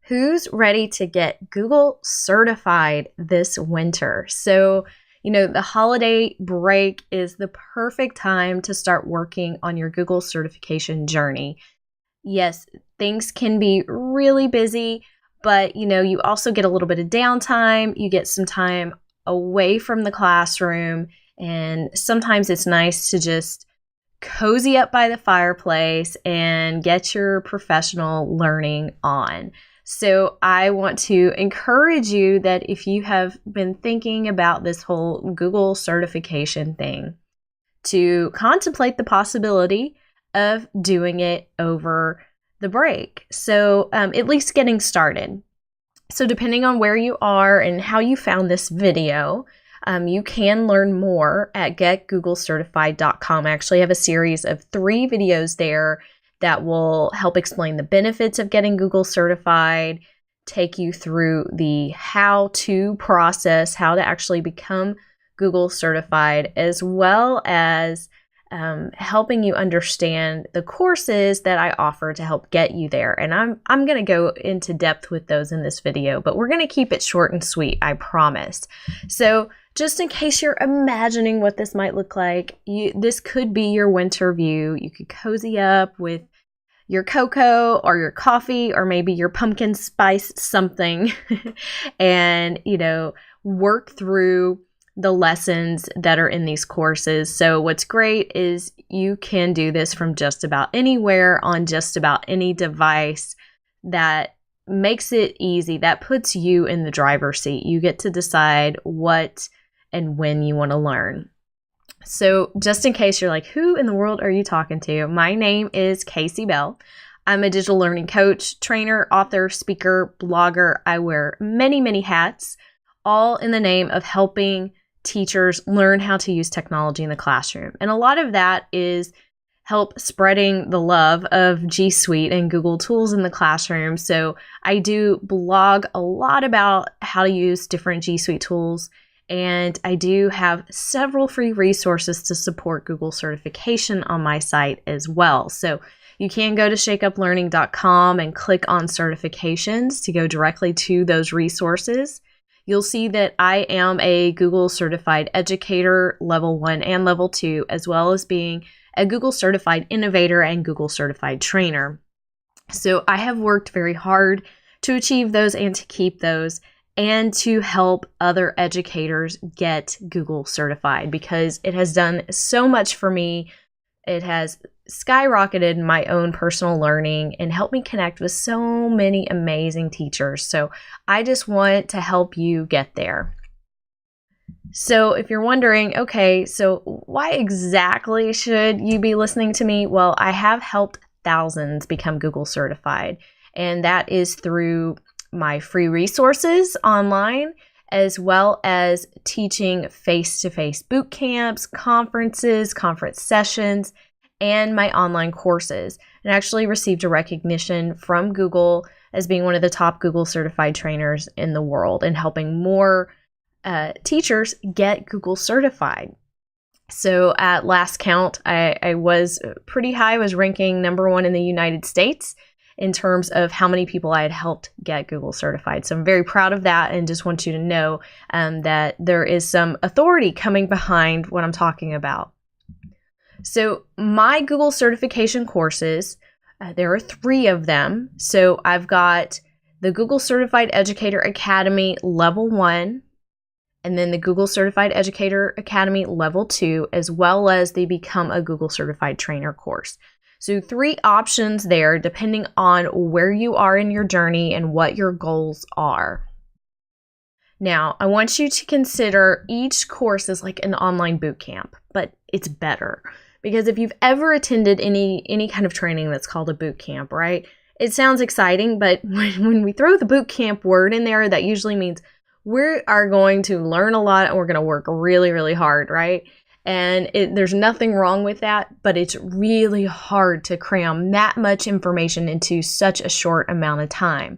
Who's ready to get Google certified this winter? So, the holiday break is the perfect time to start working on your Google certification journey. Yes, things can be really busy, but you also get a little bit of downtime. You get some time away from the classroom, and sometimes it's nice to just cozy up by the fireplace and get your professional learning on. So I want to encourage you that if you have been thinking about this whole Google certification thing, to contemplate the possibility of doing it over the break. So at least getting started. So depending on where you are and how you found this video, you can learn more at getgooglecertified.com. I actually have a series of 3 videos there that will help explain the benefits of getting Google certified, take you through the how-to process, how to actually become Google certified, as well as helping you understand the courses that I offer to help get you there. And I'm going to go into depth with those in this video, but we're going to keep it short and sweet, I promise. So just in case you're imagining what this might look like, this could be your winter view. You could cozy up with your cocoa or your coffee or maybe your pumpkin spice something and, work through the lessons that are in these courses. So what's great is you can do this from just about anywhere on just about any device. That makes it easy. That puts you in the driver's seat. You get to decide what and when you want to learn. So just in case you're like, who in the world are you talking to? My name is Casey Bell. I'm a digital learning coach, trainer, author, speaker, blogger. I wear many, many hats, all in the name of helping teachers learn how to use technology in the classroom. And a lot of that is help spreading the love of G Suite and Google tools in the classroom. So I do blog a lot about how to use different G Suite tools. And I do have several free resources to support Google certification on my site as well. So you can go to shakeuplearning.com and click on certifications to go directly to those resources. You'll see that I am a Google certified educator, level 1 and level 2, as well as being a Google certified innovator and Google certified trainer. So I have worked very hard to achieve those and to keep those, and to help other educators get Google certified, because it has done so much for me. It has skyrocketed my own personal learning and helped me connect with so many amazing teachers. So I just want to help you get there. So if you're wondering, okay, so why exactly should you be listening to me? Well, I have helped thousands become Google certified, and that is through my free resources online, as well as teaching face-to-face boot camps, conferences, conference sessions, and my online courses. And actually received a recognition from Google as being one of the top Google certified trainers in the world and helping more teachers get Google certified. So at last count, I was pretty high. I was ranking number 1 in the United States in terms of how many people I had helped get Google certified. So I'm very proud of that, and just want you to know that there is some authority coming behind what I'm talking about. So my Google certification courses, there are 3 of them. So I've got the Google Certified Educator Academy Level 1, and then the Google Certified Educator Academy Level 2, as well as the Become a Google Certified Trainer course. So 3 options there, depending on where you are in your journey and what your goals are. Now, I want you to consider each course as like an online boot camp, but it's better. Because if you've ever attended any kind of training that's called a boot camp, right? It sounds exciting, but when we throw the boot camp word in there, that usually means we are going to learn a lot and we're going to work really, really hard, right? And there's nothing wrong with that, but it's really hard to cram that much information into such a short amount of time.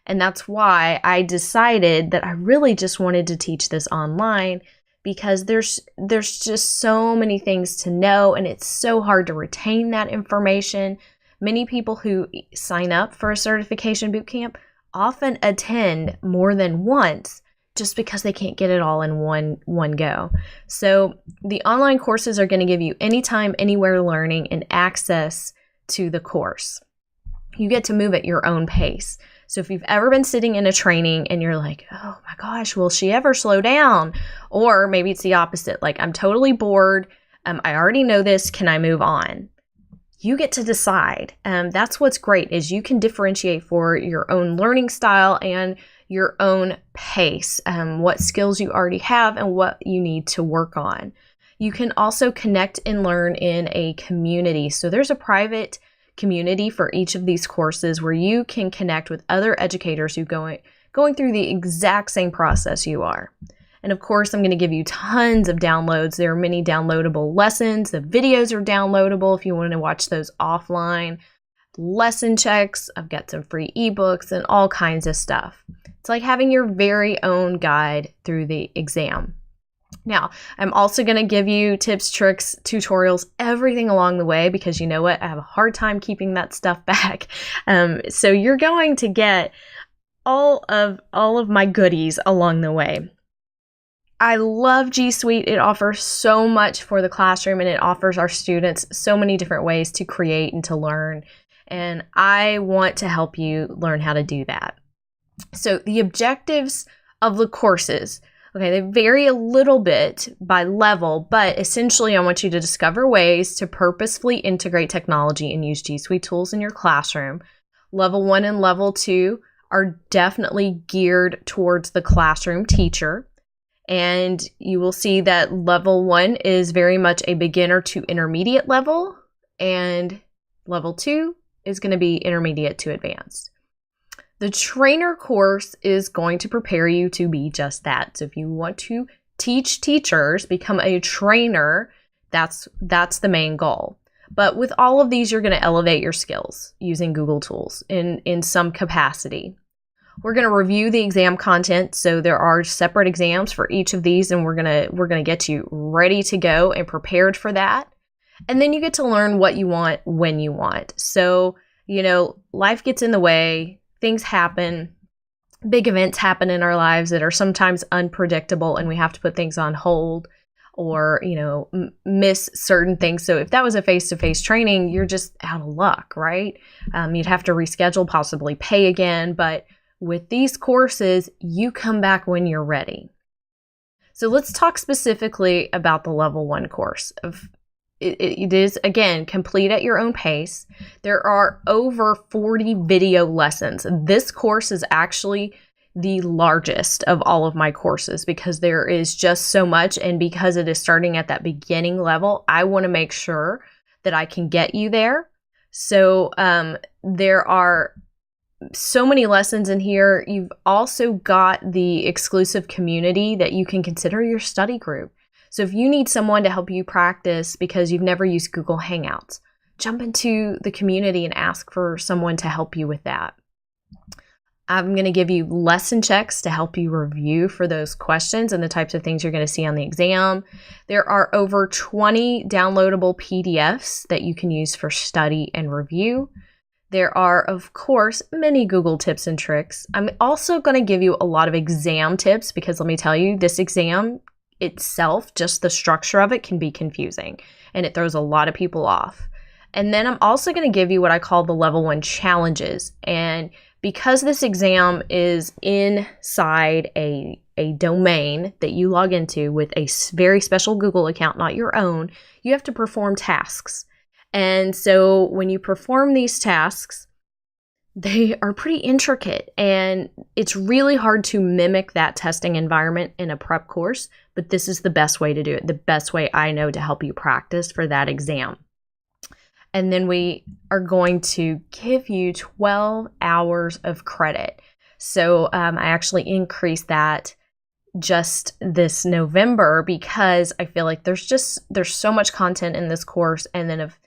And that's why I decided that I really just wanted to teach this online, because there's just so many things to know, and it's so hard to retain that information. Many people who sign up for a certification bootcamp often attend more than once just because they can't get it all in one go. So the online courses are going to give you anytime, anywhere learning and access to the course. You get to move at your own pace. So if you've ever been sitting in a training and you're like, oh my gosh, will she ever slow down? Or maybe it's the opposite, like I'm totally bored. I already know this. Can I move on? You get to decide. That's what's great is you can differentiate for your own learning style and your own pace, what skills you already have and what you need to work on. You can also connect and learn in a community. So there's a private community for each of these courses where you can connect with other educators who going through the exact same process you are. And of course, I'm going to give you tons of downloads. There are many downloadable lessons. The videos are downloadable if you want to watch those offline. Lesson checks. I've got some free ebooks and all kinds of stuff. It's like having your very own guide through the exam. Now, I'm also going to give you tips, tricks, tutorials, everything along the way because you know what? I have a hard time keeping that stuff back. So you're going to get all of my goodies along the way. I love G Suite. It offers so much for the classroom and it offers our students so many different ways to create and to learn. And I want to help you learn how to do that. So the objectives of the courses, okay, they vary a little bit by level, but essentially I want you to discover ways to purposefully integrate technology and use G Suite tools in your classroom. Level 1 and level 2 are definitely geared towards the classroom teacher. And you will see that level 1 is very much a beginner to intermediate level, and level 2 is going to be intermediate to advanced. The trainer course is going to prepare you to be just that. So if you want to teach teachers, become a trainer, that's the main goal. But with all of these, you're going to elevate your skills using Google tools in some capacity. We're going to review the exam content. So there are separate exams for each of these, and we're going to get you ready to go and prepared for that. And then you get to learn what you want when you want. So, you know, life gets in the way, things happen, big events happen in our lives that are sometimes unpredictable, and we have to put things on hold or, you know, miss certain things. So if that was a face-to-face training, you're just out of luck, right? You'd have to reschedule, possibly pay again, but with these courses, you come back when you're ready. So let's talk specifically about the level 1 course. It is, again, complete at your own pace. There are over 40 video lessons. This course is actually the largest of all of my courses because there is just so much. And because it is starting at that beginning level, I want to make sure that I can get you there. So there are so many lessons in here. You've also got the exclusive community that you can consider your study group. So if you need someone to help you practice because you've never used Google Hangouts, jump into the community and ask for someone to help you with that. I'm going to give you lesson checks to help you review for those questions and the types of things you're going to see on the exam. There are over 20 downloadable PDFs that you can use for study and review. There are, of course, many Google tips and tricks. I'm also going to give you a lot of exam tips because let me tell you, this exam itself, just the structure of it can be confusing and it throws a lot of people off. And then I'm also going to give you what I call the level 1 challenges. And because this exam is inside a domain that you log into with a very special Google account, not your own, you have to perform tasks. And so when you perform these tasks, they are pretty intricate and it's really hard to mimic that testing environment in a prep course, but this is the best way to do it, the best way I know to help you practice for that exam. And then we are going to give you 12 hours of credit. So I actually increased that just this November because I feel like there's so much content in this course. And then if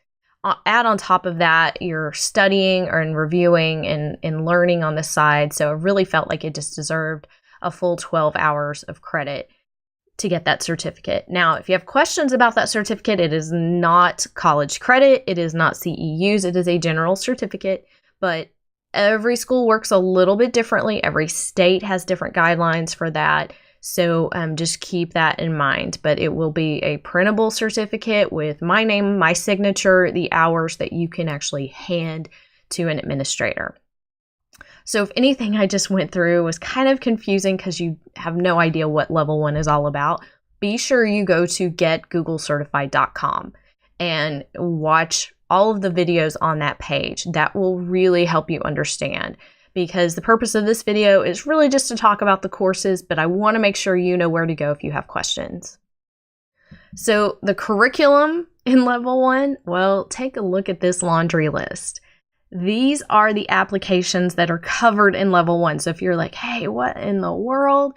add on top of that, you're studying and reviewing and learning on the side. So I really felt like it just deserved a full 12 hours of credit to get that certificate. Now, if you have questions about that certificate, it is not college credit. It is not CEUs. It is a general certificate, but Every school works a little bit differently. Every state has different guidelines for that. So just keep that in mind. But it will be a printable certificate with my name, my signature, the hours that you can actually hand to an administrator. So if anything I just went through was kind of confusing because you have no idea what level 1 is all about, be sure you go to getgooglecertified.com and watch all of the videos on that page. That will really help you understand, because the purpose of this video is really just to talk about the courses, but I want to make sure you know where to go if you have questions. So the curriculum in level 1, well, take a look at this laundry list. These are the applications that are covered in level 1. So if you're like, hey, what in the world?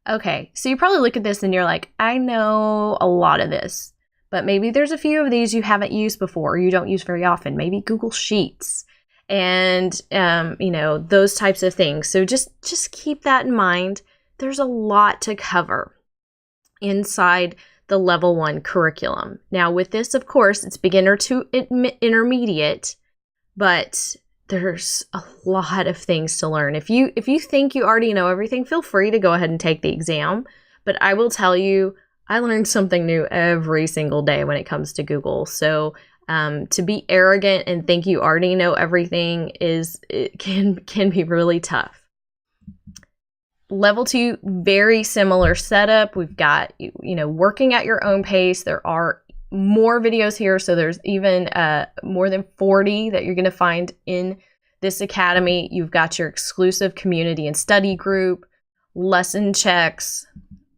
Okay, so you probably look at this and you're like, I know a lot of this, but maybe there's a few of these you haven't used before or you don't use very often. Maybe Google Sheets and, those types of things. So just keep that in mind. There's a lot to cover inside the level 1 curriculum. Now with this, of course, it's beginner to intermediate, but there's a lot of things to learn. If you think you already know everything, feel free to go ahead and take the exam. But I will tell you, I learned something new every single day when it comes to Google. So to be arrogant and think you already know everything can be really tough. Level 2, very similar setup. We've got, working at your own pace. There are more videos here, so there's even more than 40 that you're going to find in this academy. You've got your exclusive community and study group, lesson checks,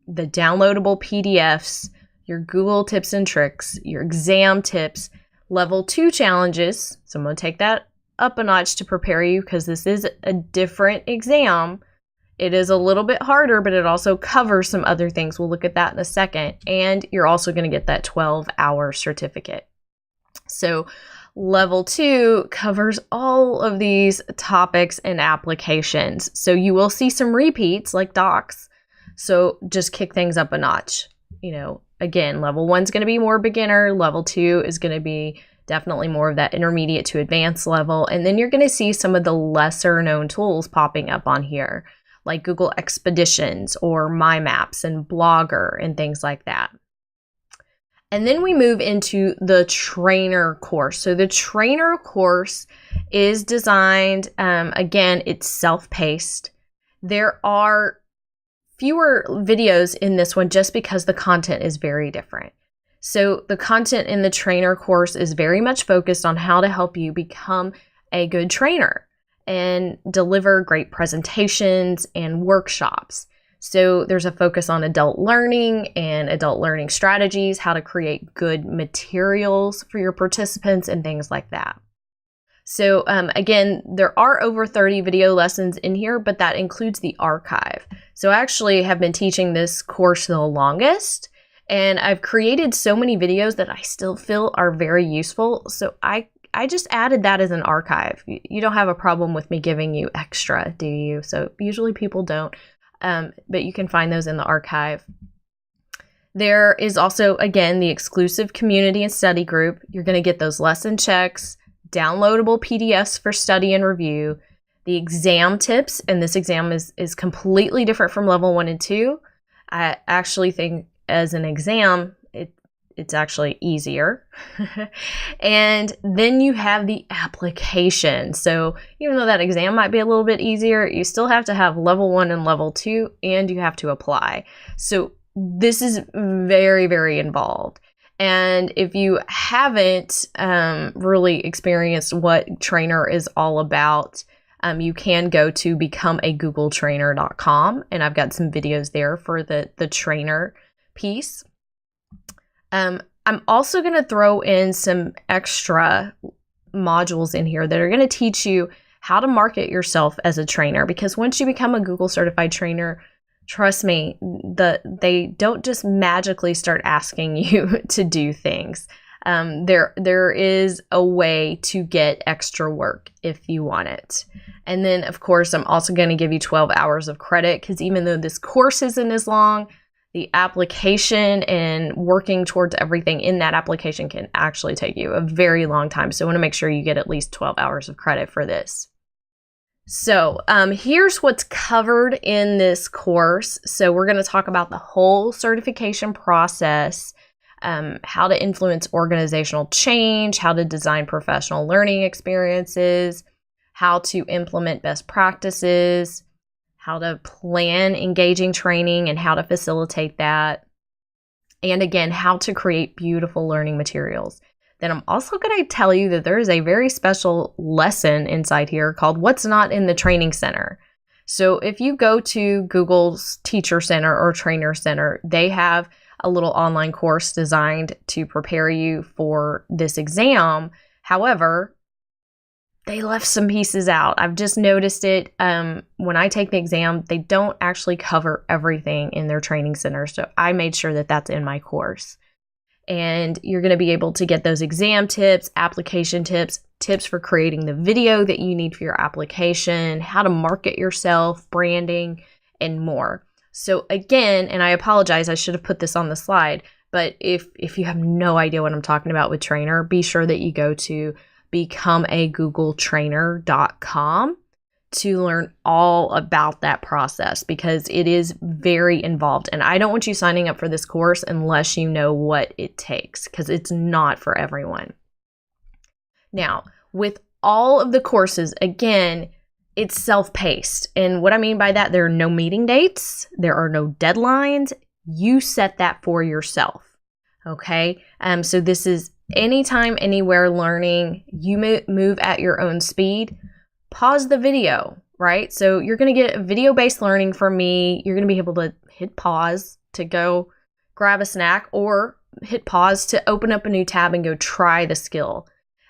the downloadable PDFs, your Google tips and tricks, your exam tips, level 2 challenges. So I'm going to take that up a notch to prepare you because this is a different exam. It is a little bit harder, but it also covers some other things. We'll look at that in a second. And you're also going to get that 12-hour certificate. So level 2 covers all of these topics and applications. So you will see some repeats like docs. So just kick things up a notch. Again, level 1 is going to be more beginner. Level 2 is going to be definitely more of that intermediate to advanced level. And then you're going to see some of the lesser known tools popping up on here, like Google Expeditions or My Maps and Blogger and things like that. And then we move into the trainer course. So the trainer course is designed, again, it's self-paced. There are fewer videos in this one just because the content is very different. So the content in the trainer course is very much focused on how to help you become a good trainer and deliver great presentations and workshops. So there's a focus on adult learning and adult learning strategies, how to create good materials for your participants and things like that. So again, there are over 30 video lessons in here, but that includes the archive. So I actually have been teaching this course the longest, and I've created so many videos that I still feel are very useful. So I just added that as an archive. You don't have a problem with me giving you extra, do you? So usually people don't, but you can find those in the archive. There is also, again, the exclusive community and study group. You're going to get those lesson checks, downloadable PDFs for study and review, the exam tips, and this exam is completely different from level 1 and 2. I actually think as an exam, it's actually easier. And then you have the application. So even though that exam might be a little bit easier, you still have to have level 1 and level 2, and you have to apply. So this is very, very involved. And if you haven't really experienced what trainer is all about, you can go to becomeagoogletrainer.com, and I've got some videos there for the trainer piece. I'm also going to throw in some extra modules in here that are going to teach you how to market yourself as a trainer, because once you become a Google certified trainer, trust me, they don't just magically start asking you to do things. There is a way to get extra work if you want it. And then, of course, I'm also going to give you 12 hours of credit, because even though this course isn't as long, the application and working towards everything in that application can actually take you a very long time. So I want to make sure you get at least 12 hours of credit for this. So here's what's covered in this course. So we're going to talk about the whole certification process, how to influence organizational change, how to design professional learning experiences, how to implement best practices, how to plan engaging training and how to facilitate that, and again, how to create beautiful learning materials. Then I'm also going to tell you that there is a very special lesson inside here called What's Not in the Training Center. So if you go to Google's Teacher Center or Trainer Center, they have a little online course designed to prepare you for this exam. However, they left some pieces out. I've just noticed it. When I take the exam, they don't actually cover everything in their training center. So I made sure that that's in my course. And you're going to be able to get those exam tips, application tips, tips for creating the video that you need for your application, how to market yourself, branding, and more. So again, and I apologize, I should have put this on the slide, but if you have no idea what I'm talking about with Trainer, be sure that you go to becomeagoogletrainer.com to learn all about that process, because it is very involved. And I don't want you signing up for this course unless you know what it takes, because it's not for everyone. Now, with all of the courses, again, it's self-paced. And what I mean by that, there are no meeting dates, there are no deadlines. You set that for yourself. Okay? So this is anytime, anywhere learning. You move at your own speed. Pause the video, right? So you're going to get video-based learning from me. You're going to be able to hit pause to go grab a snack, or hit pause to open up a new tab and go try the skill.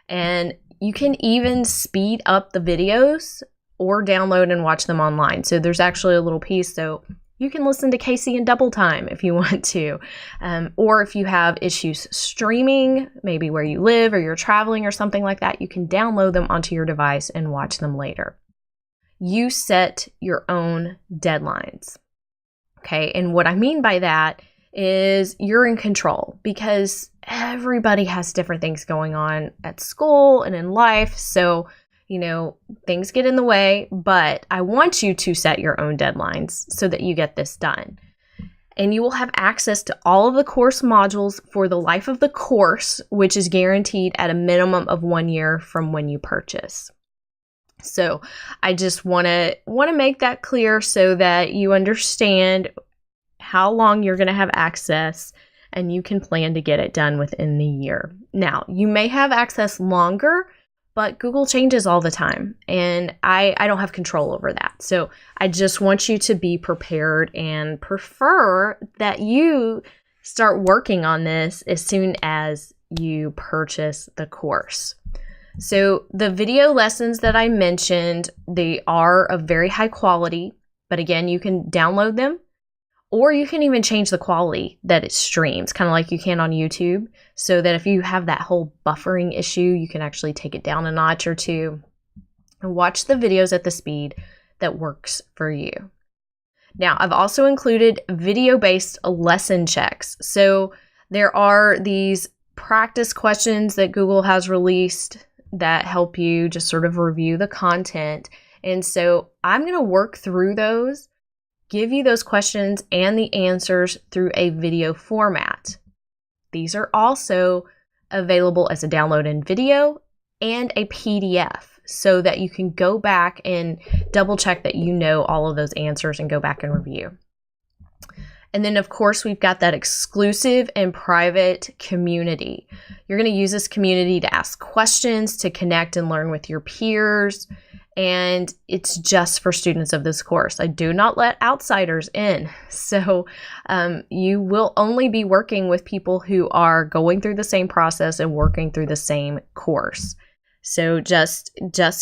And you can even speed up the videos or download and watch them online. So there's actually a little piece, so you can listen to Casey in double time if you want to. Or if you have issues streaming, maybe where you live or you're traveling or something like that, you can download them onto your device and watch them later. You set your own deadlines. Okay, and what I mean by that is you're in control, because everybody has different things going on at school and in life. So, things get in the way, but I want you to set your own deadlines so that you get this done. And you will have access to all of the course modules for the life of the course, which is guaranteed at a minimum of 1 year from when you purchase. So I just want to make that clear so that you understand how long you're going to have access, and you can plan to get it done within the year. Now, you may have access longer, but Google changes all the time, and I don't have control over that. So I just want you to be prepared and prefer that you start working on this as soon as you purchase the course. So the video lessons that I mentioned, they are of very high quality, but again, you can download them, or you can even change the quality that it streams, kind of like you can on YouTube, so that if you have that whole buffering issue, you can actually take it down a notch or two and watch the videos at the speed that works for you. Now, I've also included video-based lesson checks. So there are these practice questions that Google has released that help you just sort of review the content. And so I'm going to work through those, give you those questions and the answers through a video format. These are also available as a download in video and a PDF, so that you can go back and double check that you know all of those answers and go back and review. And then, of course, we've got that exclusive and private community. You're going to use this community to ask questions, to connect and learn with your peers. And it's just for students of this course. I do not let outsiders in. So you will only be working with people who are going through the same process and working through the same course. So just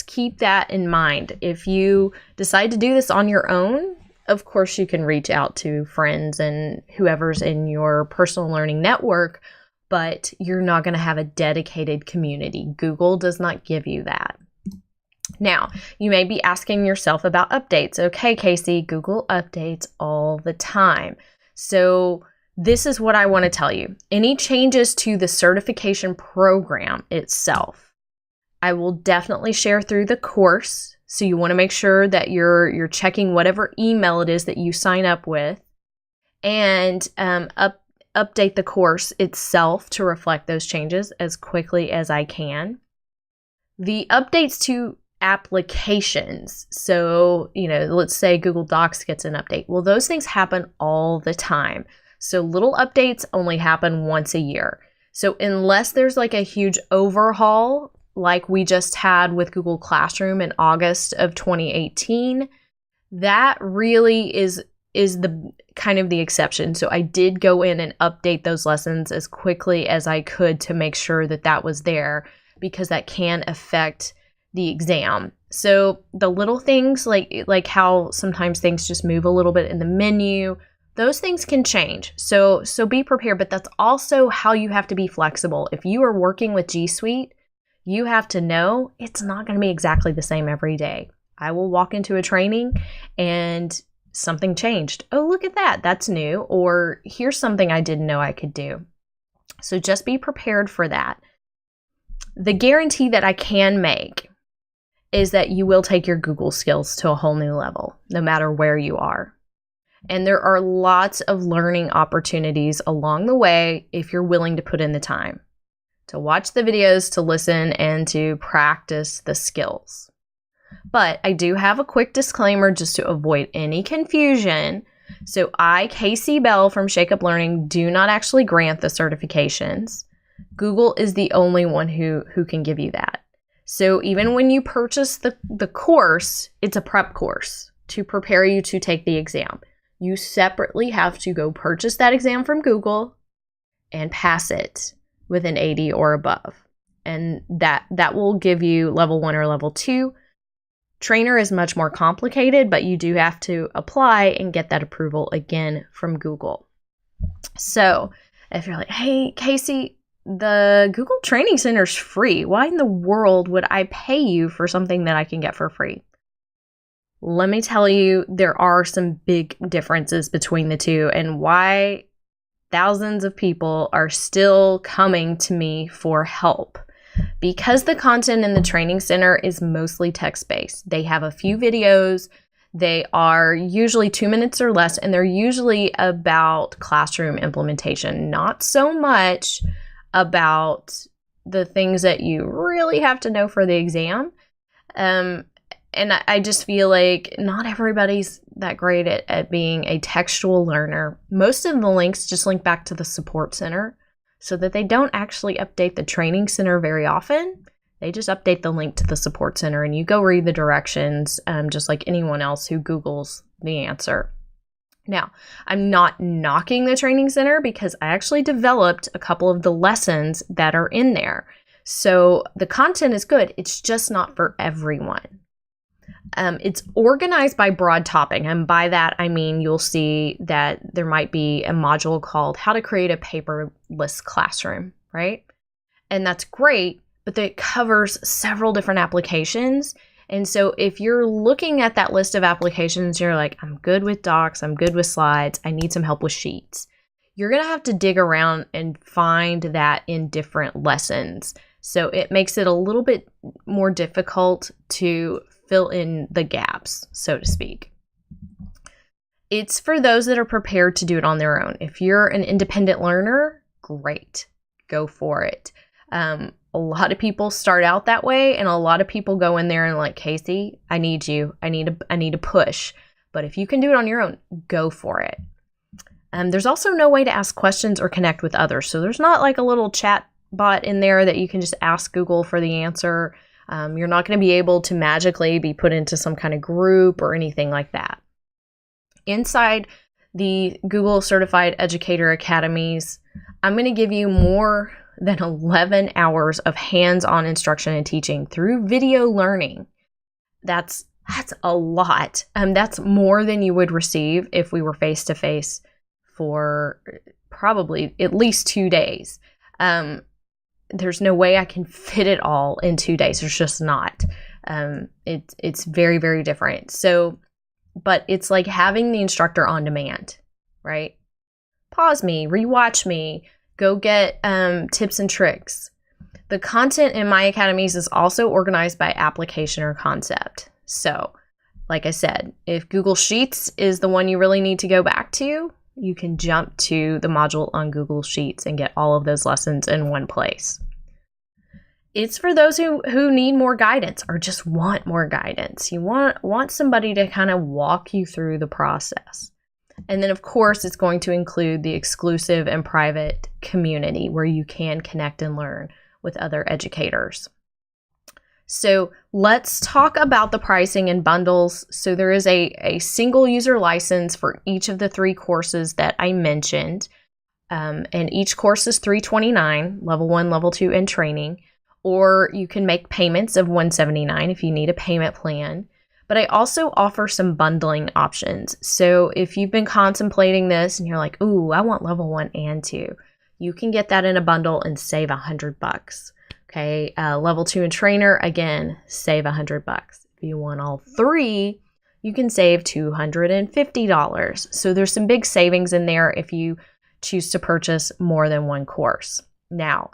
keep that in mind. If you decide to do this on your own, of course, you can reach out to friends and whoever's in your personal learning network, but you're not going to have a dedicated community. Google does not give you that. Now, you may be asking yourself about updates. Okay, Casey, Google updates all the time. So this is what I want to tell you. Any changes to the certification program itself, I will definitely share through the course So you want to make sure that you're checking whatever email it is that you sign up with, and update the course itself to reflect those changes as quickly as I can. The updates to applications. So, let's say Google Docs gets an update. Well, those things happen all the time. So little updates only happen once a year. So unless there's like a huge overhaul, like we just had with Google Classroom in August of 2018, that really is the kind of the exception. So I did go in and update those lessons as quickly as I could to make sure that that was there, because that can affect the exam. So the little things like how sometimes things just move a little bit in the menu, those things can change. So be prepared, but that's also how you have to be flexible. If you are working with G Suite, you have to know it's not going to be exactly the same every day. I will walk into a training and something changed. Oh, look at that. That's new. Or here's something I didn't know I could do. So just be prepared for that. The guarantee that I can make is that you will take your Google skills to a whole new level, no matter where you are. And there are lots of learning opportunities along the way if you're willing to put in the time to watch the videos, to listen, and to practice the skills. But I do have a quick disclaimer just to avoid any confusion. So I, Casey Bell from Shake Up Learning, do not actually grant the certifications. Google is the only one who can give you that. So even when you purchase the course, it's a prep course to prepare you to take the exam. You separately have to go purchase that exam from Google and pass it with an 80 or above. And that will give you level 1 or level 2. Trainer is much more complicated, but you do have to apply and get that approval again from Google. So if you're like, hey, Casey, the Google Training Center is free. Why in the world would I pay you for something that I can get for free? Let me tell you, there are some big differences between the two, and why thousands of people are still coming to me for help. Because the content in the training center is mostly text-based. They have a few videos. They are usually 2 minutes or less, and they're usually about classroom implementation, not so much about the things that you really have to know for the exam. And I just feel like not everybody's that great at being a textual learner. Most of the links just link back to the support center, so that they don't actually update the training center very often. They just update the link to the support center, and you go read the directions just like anyone else who Googles the answer. Now, I'm not knocking the training center because I actually developed a couple of the lessons that are in there. So the content is good. It's just not for everyone. It's organized by broad topic, and by that I mean you'll see that there might be a module called How to Create a Paperless Classroom, right? And that's great, but it covers several different applications. And so if you're looking at that list of applications, you're like, I'm good with docs, I'm good with slides, I need some help with sheets. You're going to have to dig around and find that in different lessons. So it makes it a little bit more difficult to fill in the gaps, so to speak. It's for those that are prepared to do it on their own. If you're an independent learner, great, go for it. A lot of people start out that way, and a lot of people go in there and like, Casey, I need you. I need a push. But if you can do it on your own, go for it. There's also no way to ask questions or connect with others. So there's not like a little chat bot in there that you can just ask Google for the answer. You're not going to be able to magically be put into some kind of group or anything like that. Inside the Google Certified Educator Academies, I'm going to give you more than 11 hours of hands-on instruction and teaching through video learning. That's a lot. That's more than you would receive if we were face-to-face for probably at least 2 days. There's no way I can fit it all in 2 days. There's just not. It's very, very different. So, but it's like having the instructor on demand, right? Pause me, rewatch me, go get tips and tricks. The content in my academies is also organized by application or concept. So, like I said, if Google Sheets is the one you really need to go back to, you can jump to the module on Google Sheets and get all of those lessons in one place. It's for those who need more guidance or just want more guidance. You want somebody to kind of walk you through the process. And then, of course, it's going to include the exclusive and private community where you can connect and learn with other educators. So let's talk about the pricing and bundles. So there is a single user license for each of the 3 courses that I mentioned. And each course is $329, level 1, level 2, and training. Or you can make payments of $179 if you need a payment plan. But I also offer some bundling options. So if you've been contemplating this and you're like, ooh, I want level 1 and 2, you can get that in a bundle and save $100. Okay, level 2 and trainer, again, save $100. If you want all 3, you can save $250. So there's some big savings in there if you choose to purchase more than one course. Now,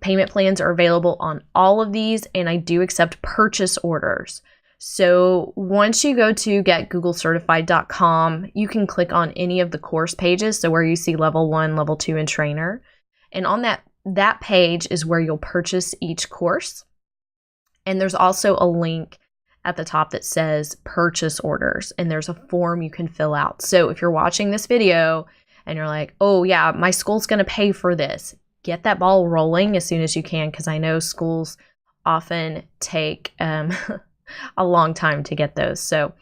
payment plans are available on all of these, and I do accept purchase orders. So once you go to getgooglecertified.com, you can click on any of the course pages. So where you see level 1, level 2, and trainer. And on that page is where you'll purchase each course. And there's also a link at the top that says purchase orders, and there's a form you can fill out. So if you're watching this video and you're like, oh yeah, my school's going to pay for this, get that ball rolling as soon as you can, because I know schools often take a long time to get those. So,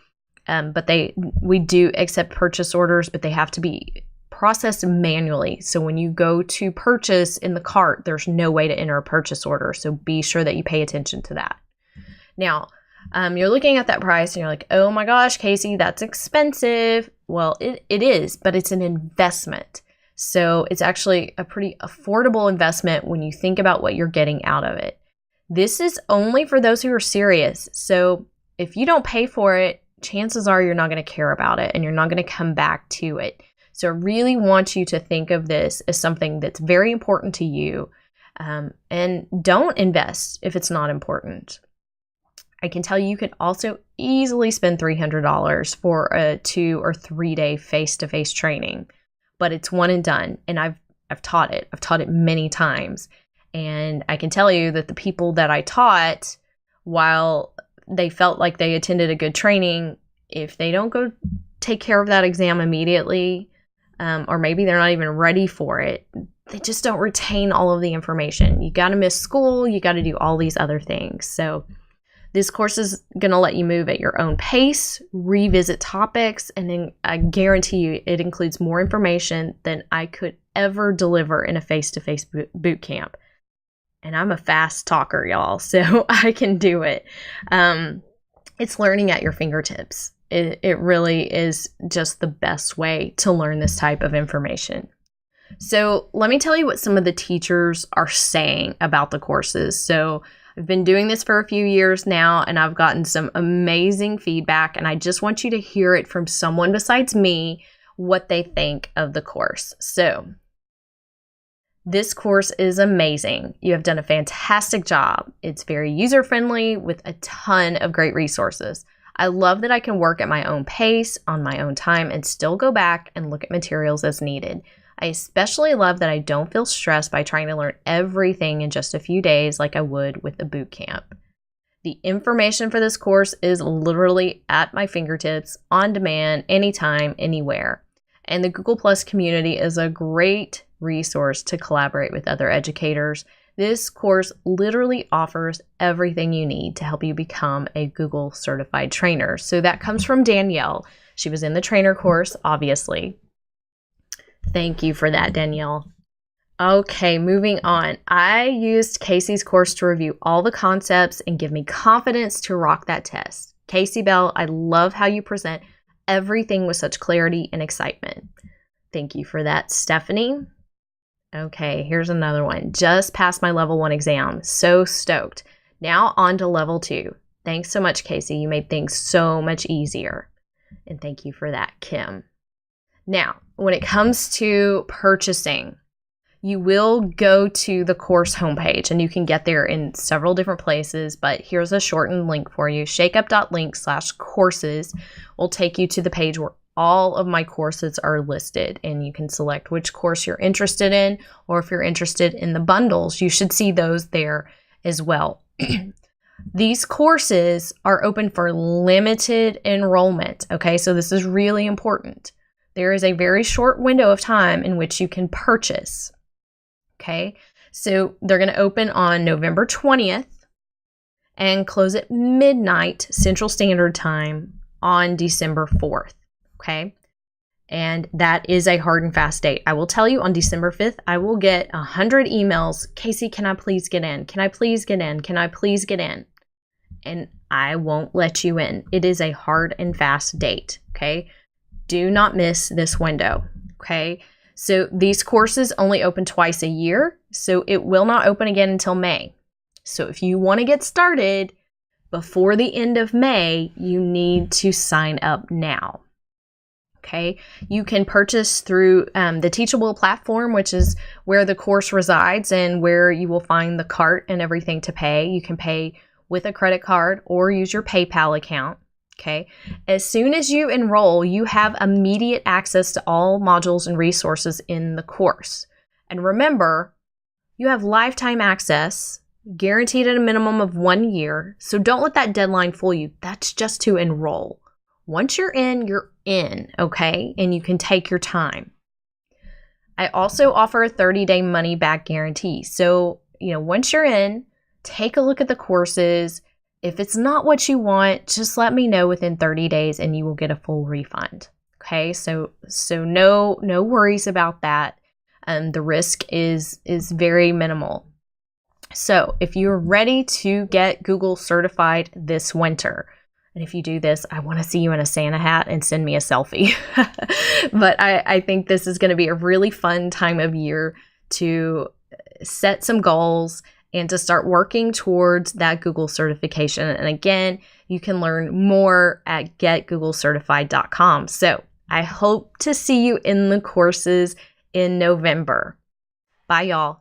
but we do accept purchase orders, but they have to be processed manually. So when you go to purchase in the cart, there's no way to enter a purchase order. So be sure that you pay attention to that. Now, you're looking at that price and you're like, oh my gosh, Casey, that's expensive. Well, it is, but it's an investment. So it's actually a pretty affordable investment when you think about what you're getting out of it. This is only for those who are serious. So if you don't pay for it, chances are you're not going to care about it and you're not going to come back to it. So I really want you to think of this as something that's very important to you, and don't invest if it's not important. I can tell you could also easily spend $300 for a 2 or 3 day face-to-face training, but it's one and done. And I've taught it. I've taught it many times. And I can tell you that the people that I taught, while they felt like they attended a good training, if they don't go take care of that exam immediately, or maybe they're not even ready for it, they just don't retain all of the information. You got to miss school. You got to do all these other things. So this course is going to let you move at your own pace, revisit topics, and then I guarantee you it includes more information than I could ever deliver in a face-to-face boot camp. And I'm a fast talker, y'all, so I can do it. It's learning at your fingertips. It really is just the best way to learn this type of information. So let me tell you what some of the teachers are saying about the courses. So I've been doing this for a few years now, and I've gotten some amazing feedback, and I just want you to hear it from someone besides me, what they think of the course. So this course is amazing. You have done a fantastic job. It's very user-friendly with a ton of great resources. I love that I can work at my own pace, on my own time, and still go back and look at materials as needed. I especially love that I don't feel stressed by trying to learn everything in just a few days like I would with a boot camp. The information for this course is literally at my fingertips, on demand, anytime, anywhere. And the Google Plus community is a great resource to collaborate with other educators. This course literally offers everything you need to help you become a Google certified trainer. So that comes from Danielle. She was in the trainer course, obviously. Thank you for that, Danielle. Okay, moving on. I used Casey's course to review all the concepts and give me confidence to rock that test. Casey Bell, I love how you present everything with such clarity and excitement. Thank you for that, Stephanie. Okay, here's another one. Just passed my level 1 exam. So stoked. Now on to level 2. Thanks so much, Casey. You made things so much easier. And thank you for that, Kim. Now, when it comes to purchasing, you will go to the course homepage, and you can get there in several different places, but here's a shortened link for you. shakeup.link/courses will take you to the page where all of my courses are listed, and you can select which course you're interested in, or if you're interested in the bundles, you should see those there as well. These courses are open for limited enrollment, okay? So this is really important. There is a very short window of time in which you can purchase, okay? So they're going to open on November 20th and close at midnight Central Standard Time on December 4th, okay? And that is a hard and fast date. I will tell you, on December 5th, I will get 100 emails. Casey, can I please get in? Can I please get in? Can I please get in? And I won't let you in. It is a hard and fast date, okay? Do not miss this window, okay? So these courses only open twice a year, so it will not open again until May. So if you want to get started before the end of May, you need to sign up now. Okay, you can purchase through the Teachable platform, which is where the course resides and where you will find the cart and everything to pay. You can pay with a credit card or use your PayPal account. Okay, as soon as you enroll, you have immediate access to all modules and resources in the course. And remember, you have lifetime access, guaranteed at a minimum of 1 year. So don't let that deadline fool you. That's just to enroll. Once you're in, okay? And you can take your time. I also offer a 30-day money-back guarantee. So, once you're in, take a look at the courses. If it's not what you want, just let me know within 30 days and you will get a full refund. Okay? So no worries about that. The risk is very minimal. So, if you're ready to get Google certified this winter, and if you do this, I want to see you in a Santa hat and send me a selfie. But I think this is going to be a really fun time of year to set some goals and to start working towards that Google certification. And again, you can learn more at getgooglecertified.com. So I hope to see you in the courses in November. Bye, y'all.